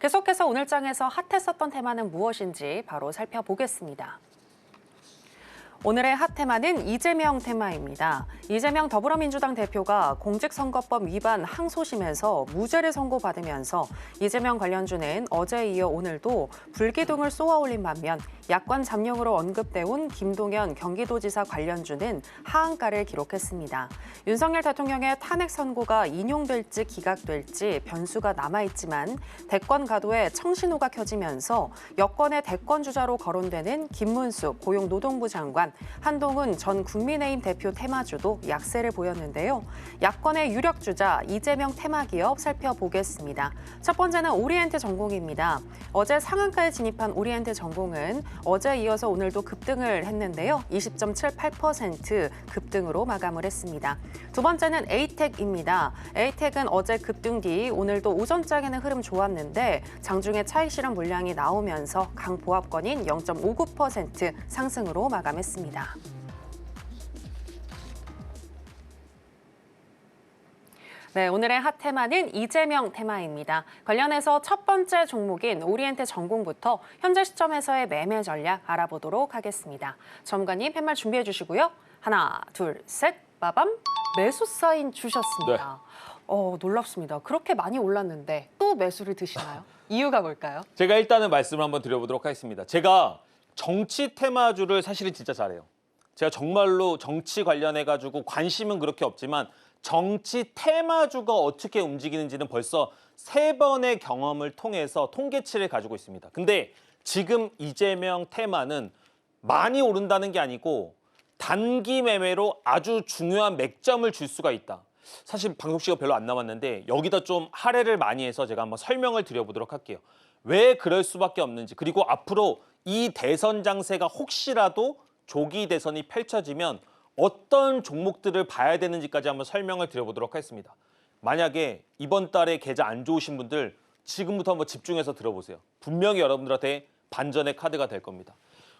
계속해서 오늘 장에서 핫했었던 테마는 무엇인지 바로 살펴보겠습니다. 오늘의 핫 테마는 이재명 테마입니다. 이재명 더불어민주당 대표가 공직선거법 위반 항소심에서 무죄를 선고받으면서 이재명 관련주는 어제에 이어 오늘도 불기둥을 쏘아올린 반면 야권 잠룡으로 언급돼 온 김동연 경기도지사 관련주는 하한가를 기록했습니다. 윤석열 대통령의 탄핵 선고가 인용될지 기각될지 변수가 남아있지만 대권 가도에 청신호가 켜지면서 여권의 대권 주자로 거론되는 김문수 고용노동부 장관, 한동훈 전 국민의힘 대표 테마주도 약세를 보였는데요. 야권의 유력 주자 이재명 테마기업 살펴보겠습니다. 첫 번째는 오리엔트 전공입니다. 어제 상한가에 진입한 오리엔트 전공은 어제 이어서 오늘도 급등을 했는데요. 20.78% 급등으로 마감을 했습니다. 두 번째는 에이텍입니다. 에이텍은 어제 급등 뒤 오늘도 오전장에는 흐름 좋았는데 장중에 차익 실현 물량이 나오면서 강보합권인 0.59% 상승으로 마감했습니다. 네, 오늘의 핫 테마는 이재명 테마입니다. 관련해서 첫 번째 종목인 오리엔트 전공부터 현재 시점에서의 매매 전략 알아보도록 하겠습니다. 전문가님 팻말 준비해 주시고요. 하나, 둘, 셋, 빠밤. 매수 사인 주셨습니다. 놀랍습니다. 그렇게 많이 올랐는데 또 매수를 드시나요? 이유가 뭘까요? 제가 일단은 말씀을 한번 드려보도록 하겠습니다. 제가 정치 테마주를 사실은 진짜 잘해요. 제가 정말로 정치 관련해가지고 관심은 그렇게 없지만 정치 테마주가 어떻게 움직이는지는 벌써 3번의 경험을 통해서 통계치를 가지고 있습니다. 근데 지금 이재명 테마는 많이 오른다는 게 아니고 단기 매매로 아주 중요한 맥점을 줄 수가 있다. 사실 방송 시간 별로 안 남았는데 여기다 좀 할애를 많이 해서 제가 한번 설명을 드려보도록 할게요. 왜 그럴 수밖에 없는지, 그리고 앞으로 이 대선 장세가 혹시라도 조기 대선이 펼쳐지면 어떤 종목들을 봐야 되는지까지 한번 설명을 드려보도록 하겠습니다. 만약에 이번 달에 계좌 안 좋으신 분들 지금부터 한번 집중해서 들어보세요. 분명히 여러분들한테 반전의 카드가 될 겁니다.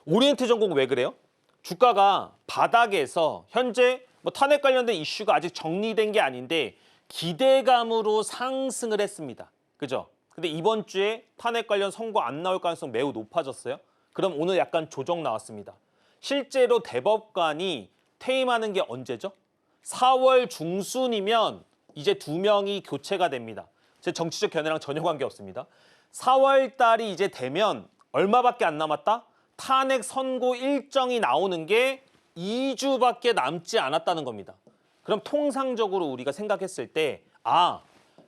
오리엔트 전공 왜 그래요? 주가가 바닥에서 현재 탄핵 관련된 이슈가 아직 정리된 게 아닌데 기대감으로 상승을 했습니다. 그죠? 근데 이번 주에 탄핵 관련 선고 안 나올 가능성 매우 높아졌어요. 그럼 오늘 약간 조정 나왔습니다. 실제로 대법관이 퇴임하는 게 언제죠? 4월 중순이면 이제 2명이 교체가 됩니다. 제 정치적 견해랑 전혀 관계없습니다. 4월 달이 이제 되면 얼마밖에 안 남았다? 탄핵 선고 일정이 나오는 게 2주밖에 남지 않았다는 겁니다. 그럼 통상적으로 우리가 생각했을 때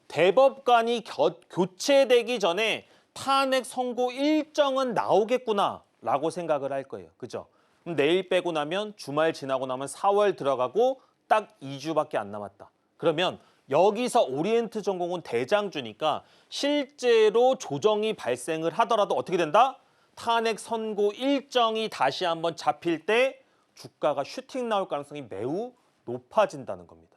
대법관이 교체되기 전에 탄핵 선고 일정은 나오겠구나 라고 생각을 할 거예요. 그죠? 그럼 내일 빼고 나면 주말 지나고 나면 4월 들어가고 딱 2주밖에 안 남았다. 그러면 여기서 오리엔트 전공은 대장주니까 실제로 조정이 발생을 하더라도 어떻게 된다? 탄핵 선고 일정이 다시 한번 잡힐 때 주가가 슈팅 나올 가능성이 매우 높아진다는 겁니다.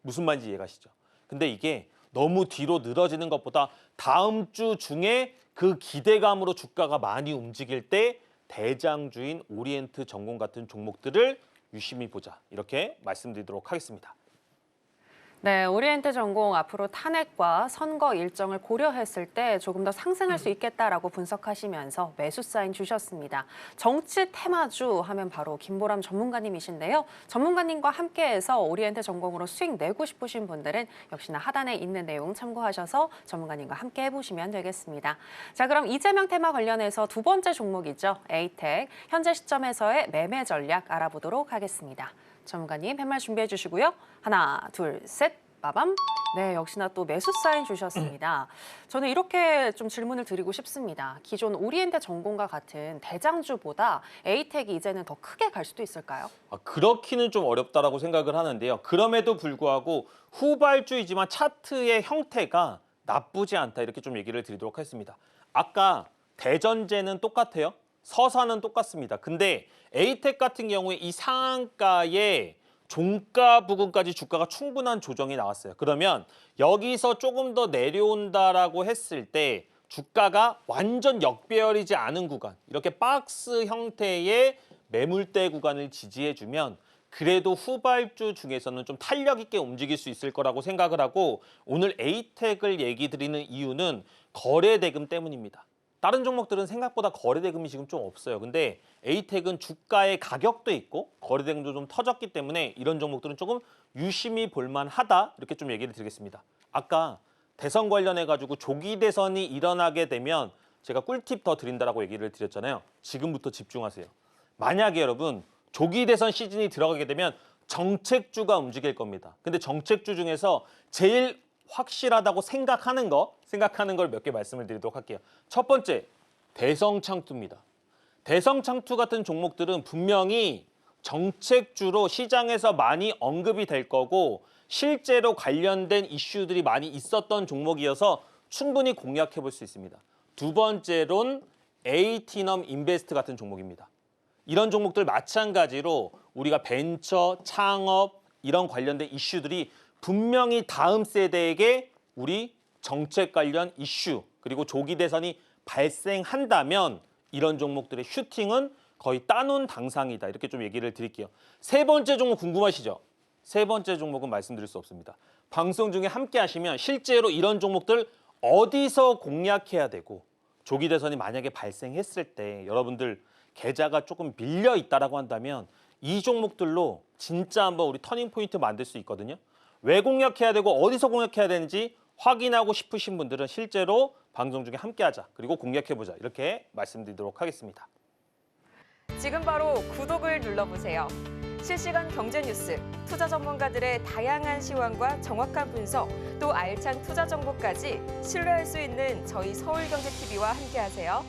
무슨 말인지 이해가시죠? 근데 이게 너무 뒤로 늘어지는 것보다 다음 주 중에 그 기대감으로 주가가 많이 움직일 때 대장주인 오리엔트 전공 같은 종목들을 유심히 보자. 이렇게 말씀드리도록 하겠습니다. 네, 오리엔트 전공 앞으로 탄핵과 선거 일정을 고려했을 때 조금 더 상승할 수 있겠다라고 분석하시면서 매수 사인 주셨습니다. 정치 테마주 하면 바로 김보람 전문가님이신데요. 전문가님과 함께해서 오리엔트 전공으로 수익 내고 싶으신 분들은 역시나 하단에 있는 내용 참고하셔서 전문가님과 함께 해보시면 되겠습니다. 자, 그럼 이재명 테마 관련해서 두 번째 종목이죠. 에이텍. 현재 시점에서의 매매 전략 알아보도록 하겠습니다. 전문가님 팻말 준비해 주시고요. 하나, 둘, 셋, 빠밤. 네, 역시나 또 매수 사인 주셨습니다. 저는 이렇게 좀 질문을 드리고 싶습니다. 기존 오리엔트 전공과 같은 대장주보다 에이텍이 이제는 더 크게 갈 수도 있을까요? 그렇기는 좀 어렵다라고 생각을 하는데요. 그럼에도 불구하고 후발주이지만 차트의 형태가 나쁘지 않다 이렇게 좀 얘기를 드리도록 하겠습니다. 아까 대전제는 똑같아요. 서사는 똑같습니다. 근데 에이텍 같은 경우에 이 상한가에 종가 부근까지 주가가 충분한 조정이 나왔어요. 그러면 여기서 조금 더 내려온다라고 했을 때 주가가 완전 역배열이지 않은 구간, 이렇게 박스 형태의 매물대 구간을 지지해주면 그래도 후발주 중에서는 좀 탄력 있게 움직일 수 있을 거라고 생각을 하고, 오늘 에이텍을 얘기 드리는 이유는 거래 대금 때문입니다. 다른 종목들은 생각보다 거래 대금이 지금 좀 없어요. 근데 에이텍은 주가의 가격도 있고 거래 대금도 좀 터졌기 때문에 이런 종목들은 조금 유심히 볼만하다 이렇게 좀 얘기를 드리겠습니다. 아까 대선 관련해 가지고 조기 대선이 일어나게 되면 제가 꿀팁 더 드린다라고 얘기를 드렸잖아요. 지금부터 집중하세요. 만약에 여러분 조기 대선 시즌이 들어가게 되면 정책주가 움직일 겁니다. 근데 정책주 중에서 제일 확실하다고 생각하는 걸 몇 개 말씀을 드리도록 할게요. 첫 번째, 대성창투입니다. 대성창투 같은 종목들은 분명히 정책주로 시장에서 많이 언급이 될 거고 실제로 관련된 이슈들이 많이 있었던 종목이어서 충분히 공략해 볼 수 있습니다. 두 번째론 에이티넘 인베스트 같은 종목입니다. 이런 종목들 마찬가지로 우리가 벤처, 창업 이런 관련된 이슈들이 분명히 다음 세대에게 우리 정책 관련 이슈 그리고 조기 대선이 발생한다면 이런 종목들의 슈팅은 거의 따놓은 당상이다. 이렇게 좀 얘기를 드릴게요. 세 번째 종목 궁금하시죠? 세 번째 종목은 말씀드릴 수 없습니다. 방송 중에 함께 하시면 실제로 이런 종목들 어디서 공략해야 되고 조기 대선이 만약에 발생했을 때 여러분들 계좌가 조금 밀려 있다라고 한다면 이 종목들로 진짜 한번 우리 터닝 포인트 만들 수 있거든요. 왜 공략해야 되고 어디서 공략해야 되는지 확인하고 싶으신 분들은 실제로 방송 중에 함께하자. 그리고 공략해보자. 이렇게 말씀드리도록 하겠습니다. 지금 바로 구독을 눌러보세요. 실시간 경제 뉴스, 투자 전문가들의 다양한 시황과 정확한 분석, 또 알찬 투자 정보까지 신뢰할 수 있는 저희 서울경제TV와 함께하세요.